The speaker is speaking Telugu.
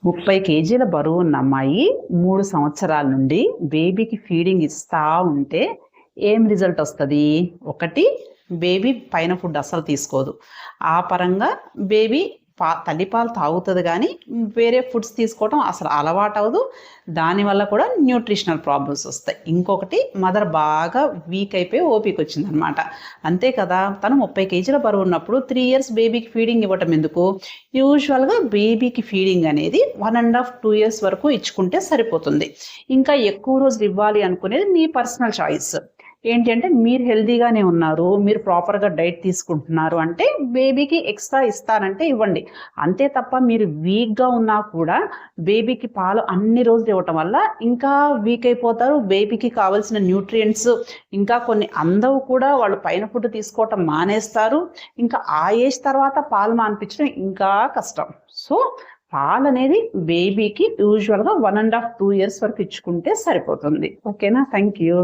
30 కేజీల బరువు ఉన్న అమ్మాయి 3 సంవత్సరాల నుండి బేబీకి ఫీడింగ్ ఇస్తా ఉంటే ఏం రిజల్ట్ వస్తుంది? ఒకటి, బేబీ పైన ఫుడ్ అస్సలు తీసుకోదు. ఆ పరంగా బేబీ తల్లిపాలు తాగుతుంది, కానీ వేరే ఫుడ్స్ తీసుకోవటం అసలు అలవాటు అవ్వదు. దానివల్ల కూడా న్యూట్రిషనల్ ప్రాబ్లమ్స్ వస్తాయి. ఇంకొకటి, మదర్ బాగా వీక్ అయిపోయి ఓపిక వచ్చిందనమాట. అంతే కదా, తను 30 కేజీల బరువు ఉన్నప్పుడు 3 ఇయర్స్ బేబీకి ఫీడింగ్ ఇవ్వటం ఎందుకు? యూజువల్గా బేబీకి ఫీడింగ్ అనేది 1.5 2 ఇయర్స్ వరకు ఇచ్చుకుంటే సరిపోతుంది. ఇంకా ఎక్కువ రోజులు ఇవ్వాలి అనుకునేది మీ పర్సనల్ చాయిస్. ఏంటి అంటే, మీరు హెల్దీగానే ఉన్నారు, మీరు ప్రాపర్గా డైట్ తీసుకుంటున్నారు అంటే బేబీకి ఎక్స్ట్రా ఇస్తానంటే ఇవ్వండి. అంతే తప్ప మీరు వీక్గా ఉన్నా కూడా బేబీకి పాలు అన్ని రోజులు ఇవ్వటం వల్ల ఇంకా వీక్ అయిపోతారు. బేబీకి కావాల్సిన న్యూట్రియంట్స్ ఇంకా కొన్ని అందవు కూడా, వాళ్ళు పైన ఫుడ్ తీసుకోవటం మానేస్తారు. ఇంకా ఆ ఏజ్ తర్వాత పాలు మానిపించడం ఇంకా కష్టం. సో పాలు అనేది బేబీకి యూజువల్గా 1.5 2 ఇయర్స్ వరకు ఇచ్చుకుంటే సరిపోతుంది. ఓకేనా? Thank you.